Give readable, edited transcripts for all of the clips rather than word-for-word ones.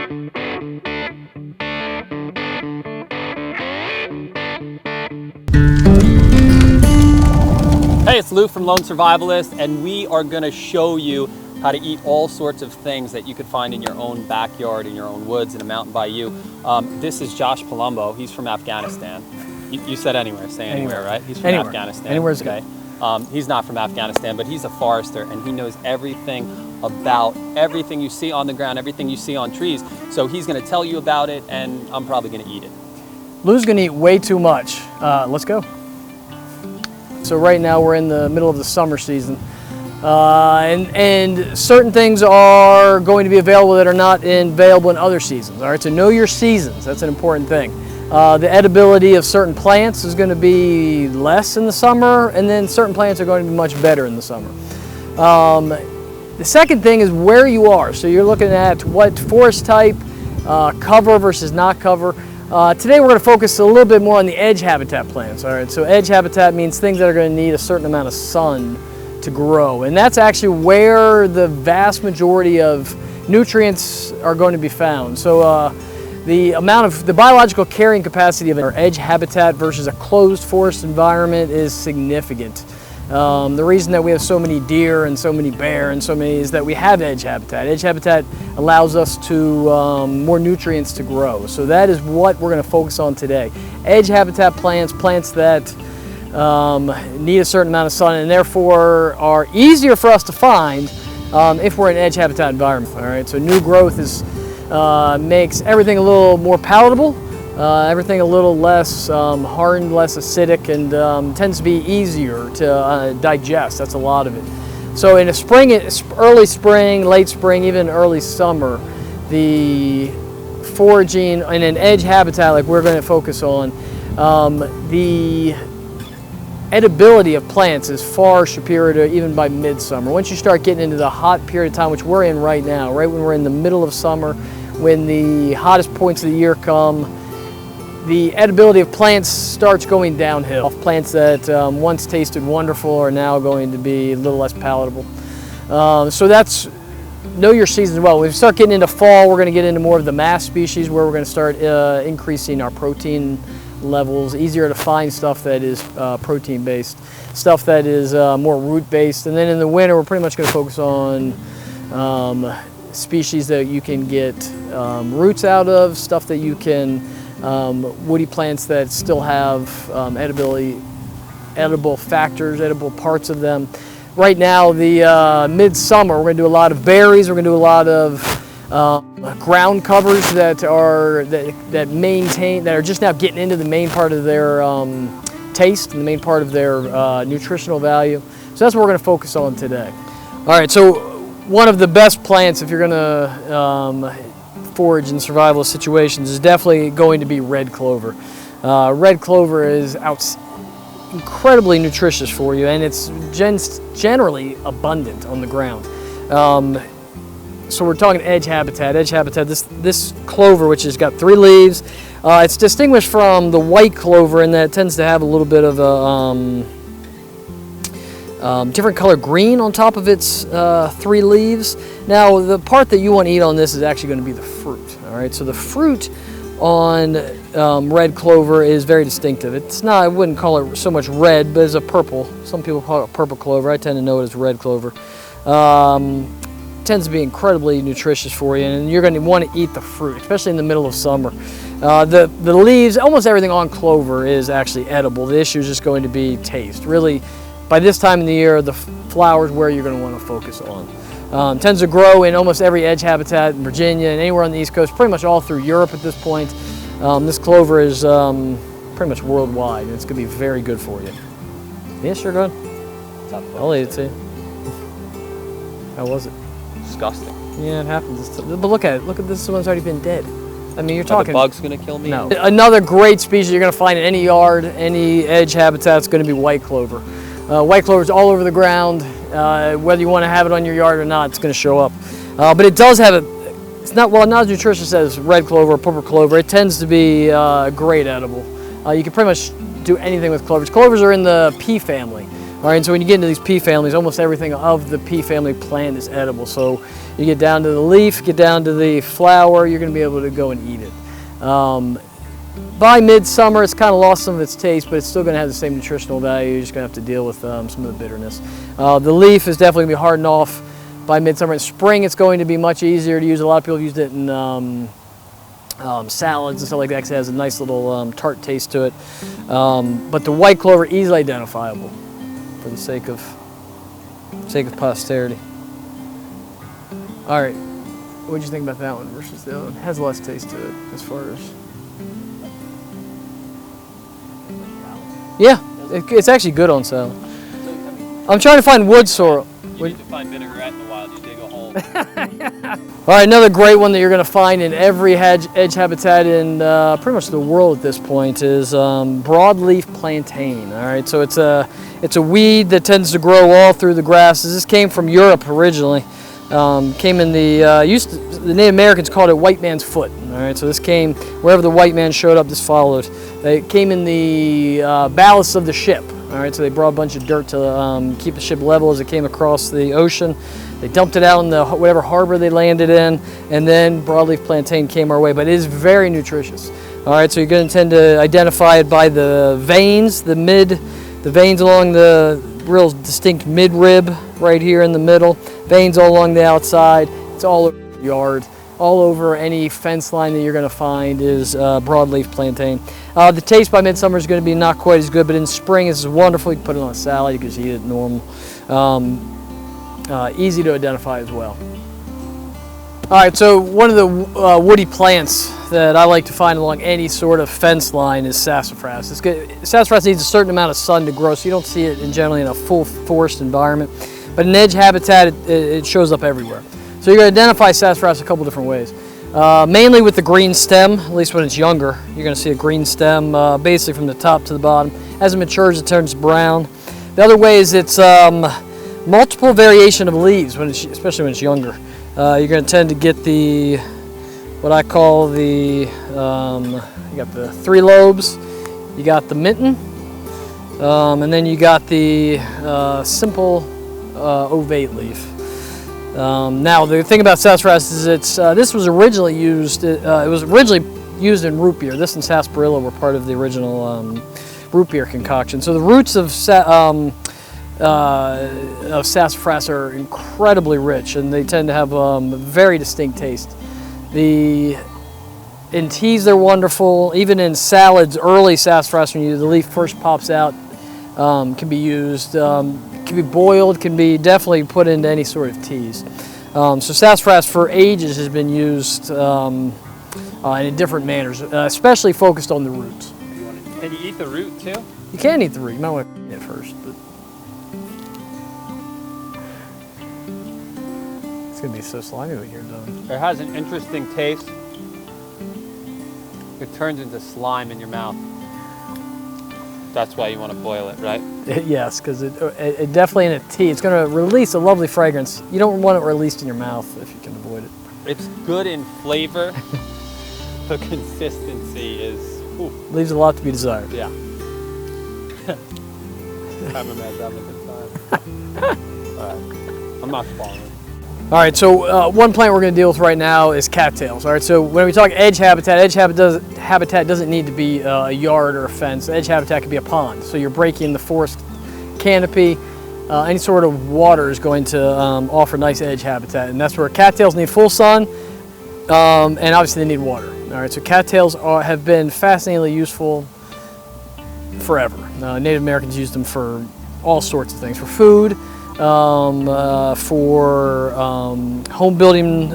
Hey, it's Lou from Lone Survivalist, and we are going to show you how to eat all sorts of things that you could find in your own backyard, in your own woods, in a mountain bayou. This is Josh Palumbo. He's from Afghanistan. You said anywhere. Say anywhere, right? He's from Afghanistan. Anywhere's okay. He's not from Afghanistan, but he's a forester, and he knows everything about everything you see on the ground, everything you see on trees. So he's going to tell you about it, and I'm probably going to eat it. Lou's going to eat way too much. Let's go. So right now we're in the middle of the summer season, and certain things are going to be available that are not available in other seasons. All right, so know your seasons. That's an important thing. The edibility of certain plants is going to be less in the summer, and then certain plants are going to be much better in the summer. The second thing is where you are. So you're looking at what forest type, cover versus not cover. Today we're going to focus a little bit more on the edge habitat plants. All right, so edge habitat means things that are going to need a certain amount of sun to grow, and that's actually where the vast majority of nutrients are going to be found. So the biological carrying capacity of our edge habitat versus a closed forest environment is significant. The reason that we have so many deer and so many bear and so many is that we have edge habitat. Edge habitat allows us to more nutrients to grow. So that is what we're going to focus on today. Edge habitat plants, plants that need a certain amount of sun and therefore are easier for us to find if we're in an edge habitat environment. All right, so new growth makes everything a little more palatable. Everything a little less hardened, less acidic, and tends to be easier to digest. That's a lot of it. So in a spring, early spring, late spring, even early summer, the foraging in an edge habitat like we're going to focus on, the edibility of plants is far superior to even by midsummer. Once you start getting into the hot period of time, which we're in right now, right when we're in the middle of summer, when the hottest points of the year come, the edibility of plants starts going downhill. Plants that once tasted wonderful are now going to be a little less palatable. So that's, know your seasons as well. When we start getting into fall, we're going to get into more of the mass species where we're going to start increasing our protein levels, easier to find stuff that is protein based, stuff that is more root based. And then in the winter, we're pretty much going to focus on species that you can get roots out of, stuff that you can woody plants that still have edible factors, edible parts of them. Right now, the midsummer, we're going to do a lot of berries. We're going to do a lot of ground covers that are just now getting into the main part of their taste and the main part of their nutritional value. So that's what we're going to focus on today. All right, so one of the best plants if you're going to forage in survival situations is definitely going to be red clover. Red clover is incredibly nutritious for you, and it's generally abundant on the ground. So we're talking edge habitat. Edge habitat, this clover, which has got 3 leaves, it's distinguished from the white clover in that it tends to have a little bit of a different color green on top of its 3 leaves. Now, the part that you want to eat on this is actually going to be the fruit. All right, so the fruit on red clover is very distinctive. It's not, I wouldn't call it so much red, but it's a purple. Some people call it purple clover. I tend to know it as red clover. Tends to be incredibly nutritious for you, and you're going to want to eat the fruit, especially in the middle of summer. The leaves, almost everything on clover is actually edible. The issue is just going to be taste. Really, by this time of the year, the flowers where you're going to want to focus on. Tends to grow in almost every edge habitat in Virginia and anywhere on the East Coast, pretty much all through Europe at this point. This clover is pretty much worldwide, and it's going to be very good for you. Yeah, sure, go ahead. I'll eat it too. How was it? Disgusting. Yeah, it happens. But look at it. Look at this one's already been dead. I mean, you're talking. Are the bugs going to kill me? No. Another great species you're going to find in any yard, any edge habitat is going to be white clover. White clover is all over the ground. Whether you want to have it on your yard or not, it's going to show up. But it does have it's not as nutritious as red clover or purple clover. It tends to be great edible. You can pretty much do anything with clovers. Clovers are in the pea family. All right, and so when you get into these pea families, almost everything of the pea family plant is edible. So you get down to the leaf, get down to the flower, you're going to be able to go and eat it. By midsummer, it's kind of lost some of its taste, but it's still going to have the same nutritional value. You're just going to have to deal with some of the bitterness. The leaf is definitely going to be hardened off by midsummer. In spring, it's going to be much easier to use. A lot of people have used it in salads and stuff like that because it has a nice little tart taste to it. But the white clover, easily identifiable for the sake of posterity. All right, what did you think about that one versus the other one? It has less taste to it as far as. Yeah, it's actually good on salad. I'm trying to find wood sorrel. You need to find vinaigrette in the wild, you dig a hole. All right, another great one that you're going to find in every edge habitat in pretty much the world at this point is broadleaf plantain. All right, so it's a weed that tends to grow all through the grasses. This came from Europe originally. Came in the the Native Americans called it white man's foot. All right, so this came wherever the white man showed up. This followed. It came in the ballast of the ship. All right, so they brought a bunch of dirt to keep the ship level as it came across the ocean. They dumped it out in the whatever harbor they landed in, and then broadleaf plantain came our way. But it is very nutritious. All right, so you're going to tend to identify it by the veins, the veins along the real distinct midrib right here in the middle. Veins all along the outside. It's all over the yard. All over any fence line that you're going to find is broadleaf plantain. The taste by midsummer is going to be not quite as good, but in spring this is wonderful. You can put it on a salad, you can just eat it normal. Easy to identify as well. All right, so one of the woody plants that I like to find along any sort of fence line is sassafras. It's good. Sassafras needs a certain amount of sun to grow, so you don't see it generally in a full forest environment. But in edge habitat, it shows up everywhere. So you're going to identify sassafras a couple different ways. Mainly with the green stem, at least when it's younger. You're going to see a green stem basically from the top to the bottom. As it matures, it turns brown. The other way is it's multiple variation of leaves, especially when it's younger. You're going to tend to get what I call you got the three lobes, you got the mitten, and then you got the simple ovate leaf. Now the thing about sassafras is this was originally used. It was originally used in root beer. This and sarsaparilla were part of the original root beer concoction. So the roots of sassafras are incredibly rich, and they tend to have a very distinct taste. In teas they're wonderful. Even in salads, early sassafras when the leaf first pops out can be used. Can be boiled, can be definitely put into any sort of teas. So sassafras for ages has been used in different manners, especially focused on the roots. Can you eat the root too? You can eat the root. You might want to eat it first, but it's gonna be so slimy when you're done. It has an interesting taste. It turns into slime in your mouth. That's why you want to boil it, right? Yes, because it definitely in a tea, it's going to release a lovely fragrance. You don't want it released in your mouth if you can avoid it. It's good in flavor. The consistency is... Ooh. Leaves a lot to be desired. Yeah. I'm having a good time. All right. I'm not following. All right, so one plant we're going to deal with right now is cattails. All right, so when we talk edge habitat doesn't need to be a yard or a fence. Edge habitat could be a pond. So you're breaking the forest canopy. Any sort of water is going to offer nice edge habitat, and that's where cattails need full sun, and obviously they need water. All right, so cattails have been fascinatingly useful forever. Native Americans used them for all sorts of things, for food, for home building.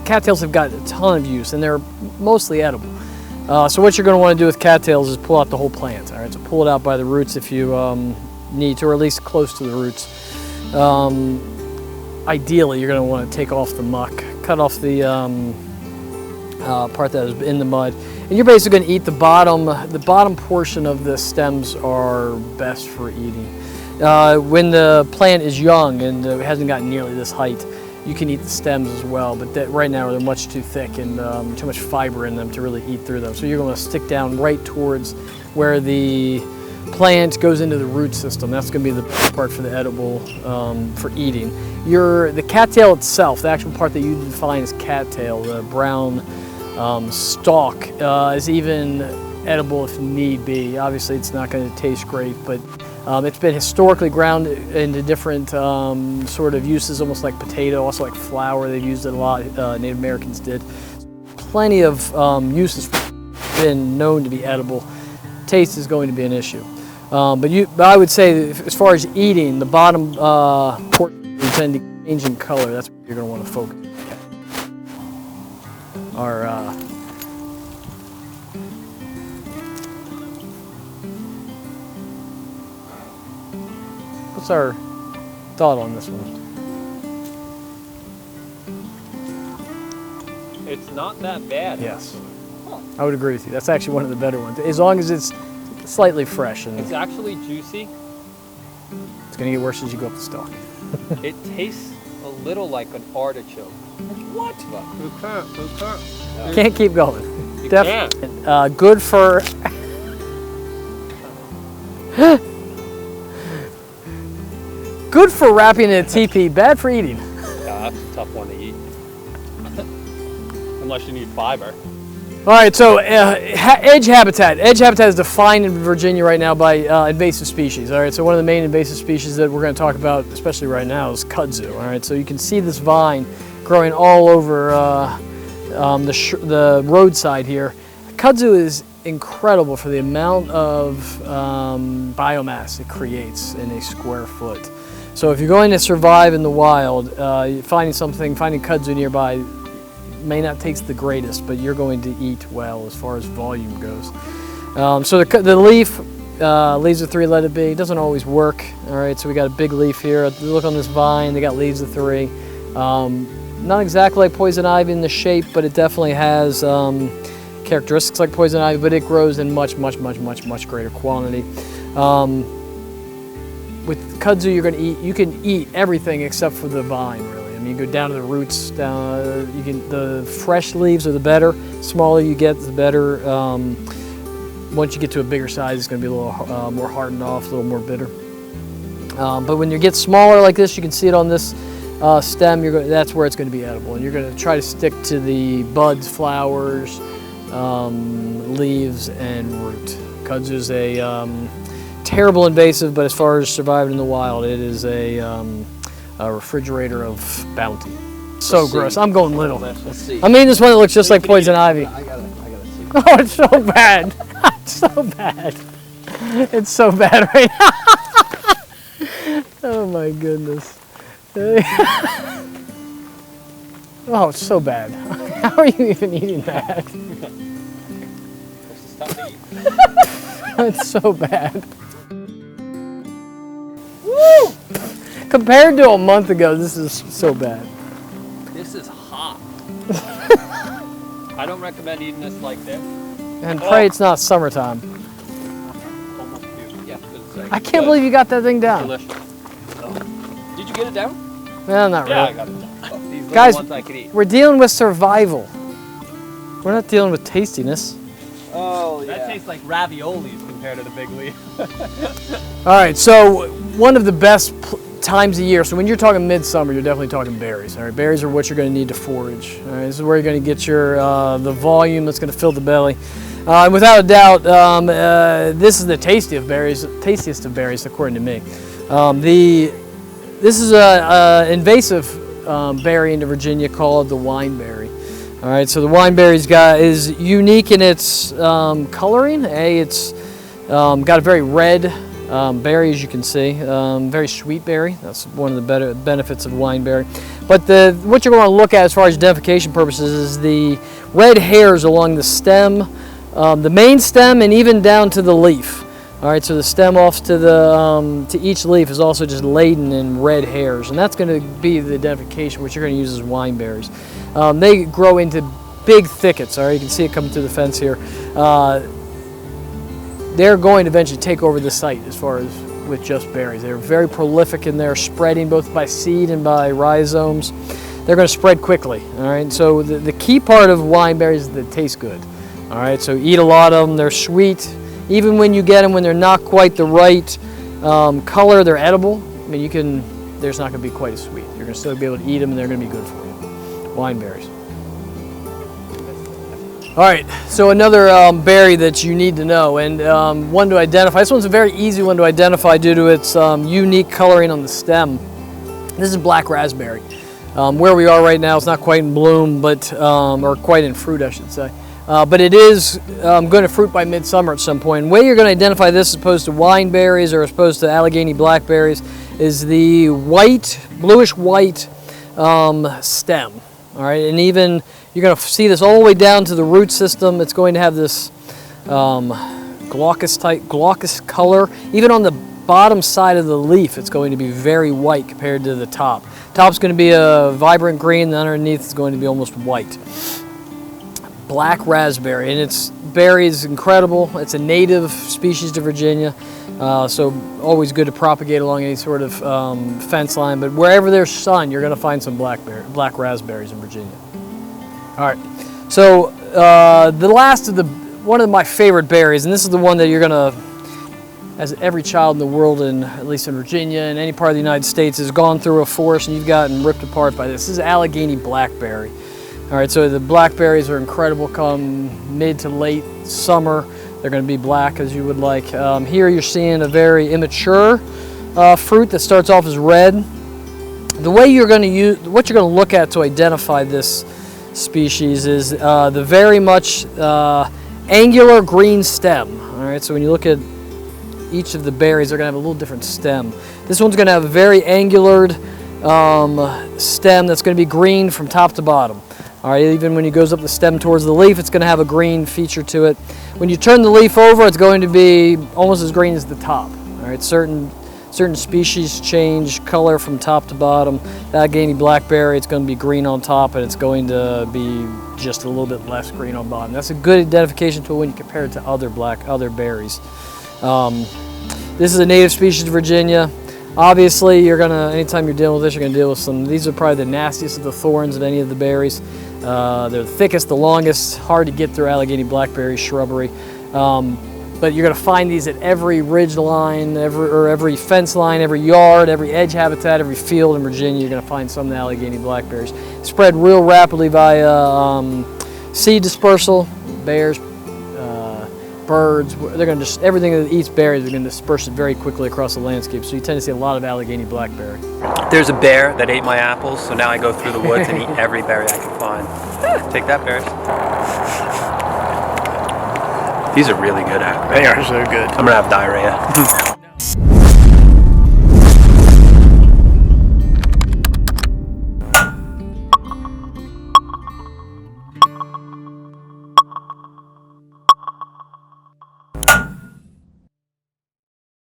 Cattails have got a ton of use, and they're mostly edible. So what you're going to want to do with cattails is pull out the whole plant. All right, so pull it out by the roots if you need to, or at least close to the roots. Ideally, you're going to want to take off the muck, cut off the part that is in the mud, and you're basically going to eat the bottom. The bottom portion of the stems are best for eating. When the plant is young and it hasn't gotten nearly this height, you can eat the stems as well, but right now they're much too thick and too much fiber in them to really eat through them. So you're going to stick down right towards where the plant goes into the root system. That's going to be the best part for the edible, for eating. The cattail itself, the actual part that you define as cattail, the brown stalk, is even edible if need be. Obviously, it's not going to taste great, but it's been historically ground into different sort of uses, almost like potato, also like flour. They've used it a lot. Native Americans did. Plenty of uses been known to be edible. Taste is going to be an issue. But I would say, as far as eating, the bottom portion tend to change in color. That's what you're going to want to focus on. What's our thought on this one? It's not that bad. Yes, I would agree with you. That's actually one of the better ones, as long as it's slightly fresh. And it's actually juicy. It's going to get worse as you go up the stalk. It tastes a little like an artichoke. What? Can't keep going. You Definitely. Good for... Good for wrapping in a teepee, bad for eating. Yeah, that's a tough one to eat. Unless you need fiber. All right, so edge habitat. Edge habitat is defined in Virginia right now by invasive species. All right, so one of the main invasive species that we're going to talk about, especially right now, is kudzu. All right, so you can see this vine growing all over the roadside here. Kudzu is incredible for the amount of biomass it creates in a square foot. So if you're going to survive in the wild, finding kudzu nearby may not taste the greatest, but you're going to eat well as far as volume goes. So the leaf, leaves of 3, let it be, doesn't always work. All right, so we got a big leaf here. Look on this vine, they got leaves of 3. Not exactly like poison ivy in the shape, but it definitely has characteristics like poison ivy, but it grows in much greater quantity. With kudzu, you can eat everything except for the vine, really. I mean, you go down to the roots. The fresh leaves are the better. The smaller you get, the better. Once you get to a bigger size, it's going to be a little more hardened off, a little more bitter. But when you get smaller like this, you can see it on this stem. That's where it's going to be edible, and you're going to try to stick to the buds, flowers, leaves, and root. Kudzu is a terrible invasive, but as far as surviving in the wild, it is a refrigerator of bounty. So gross. I'm going little. Let's see. I mean, this one that looks just like poison ivy. I gotta see. Oh, it's so bad. It's so bad. It's so bad right now. Oh my goodness. Oh, it's so bad. How are you even eating that? It's so bad. Woo! Compared to a month ago, this is so bad. This is hot. I don't recommend eating this like this. And pray it's not summertime. Almost two. Yeah, I can't believe you got that thing down. Delicious. Did you get it down? No, not Yeah, I really. got it done. These little Guys, ones I could eat. we're dealing with survival. We're not dealing with tastiness. Oh, That tastes like raviolis compared to the big leaf. All right, so one of the best times of year, so when you're talking midsummer, you're definitely talking berries. All right, berries are what you're going to need to forage. All right, this is where you're going to get your the volume that's going to fill the belly. And without a doubt, this is the tastiest of berries, according to me. This is an invasive berry into Virginia called the wineberry. All right, so the wineberry is unique in its coloring. It's got a very red berry, as you can see, very sweet berry. That's one of the better benefits of wineberry. But what you're going to look at as far as identification purposes is the red hairs along the stem, the main stem, and even down to the leaf. All right, so the stem off to each leaf is also just laden in red hairs, and that's going to be the identification, which you're going to use as wineberries. They grow into big thickets. All right, you can see it coming through the fence here. They're going to eventually take over the site as far as with just berries. They're very prolific in their spreading, both by seed and by rhizomes. They're going to spread quickly. All right, so the key part of wineberries is that they taste good. All right, so eat a lot of them. They're sweet. Even when you get them when they're not quite the right color, they're edible. I mean, they're just not going to be quite as sweet. You're going to still be able to eat them, and they're going to be good for you. Wine berries. All right, so another berry that you need to know, and one to identify. This one's a very easy one to identify due to its unique coloring on the stem. This is black raspberry. Where we are right now, it's not quite in bloom, but or quite in fruit, I should say. But it is going to fruit by midsummer at some point. And the way you're going to identify this as opposed to wine berries or as opposed to Allegheny blackberries is the white, bluish white stem. All right, and even you're going to see this all the way down to the root system. It's going to have this glaucous color. Even on the bottom side of the leaf, it's going to be very white compared to the top. Top's going to be a vibrant green, and underneath is going to be almost white. Black raspberry, and its berry is incredible. It's a native species to Virginia, so always good to propagate along any sort of fence line. But wherever there's sun, you're going to find some black raspberries in Virginia. All right, so the last of one of my favorite berries, and this is the one that you're going to, as every child in the world, and at least in Virginia and any part of the United States, has gone through a forest and you've gotten ripped apart by this. This is Allegheny blackberry. All right, so the blackberries are incredible come mid to late summer. They're going to be black as you would like. Here you're seeing a very immature fruit that starts off as red. The way you're going to use, what you're going to look at to identify this species is the very much angular green stem. All right, so when you look at each of the berries, they're going to have a little different stem. This one's going to have a very angular stem that's going to be green from top to bottom. All right, even when it goes up the stem towards the leaf, it's going to have a green feature to it. When you turn the leaf over, it's going to be almost as green as the top. All right, certain species change color from top to bottom. Allegheny blackberry, it's going to be green on top, and it's going to be just a little bit less green on bottom. That's a good identification tool when you compare it to other berries. This is a native species of Virginia. Obviously, anytime you're dealing with this, you're gonna deal with these are probably the nastiest of the thorns of any of the berries. They're the thickest, the longest, hard to get through Allegheny blackberry shrubbery. But you're gonna find these at every ridge line, every fence line, every yard, every edge habitat, every field in Virginia. You're gonna find some of the Allegheny blackberries. Spread real rapidly via seed dispersal. Bears, birds, they're going to just, everything that eats berries, they're going to disperse it very quickly across the landscape. So you tend to see a lot of Allegheny blackberry. There's a bear that ate my apples, so now I go through the woods and eat every berry I can find. Take that, bears. These are really good apples. They are so good. I'm going to have diarrhea.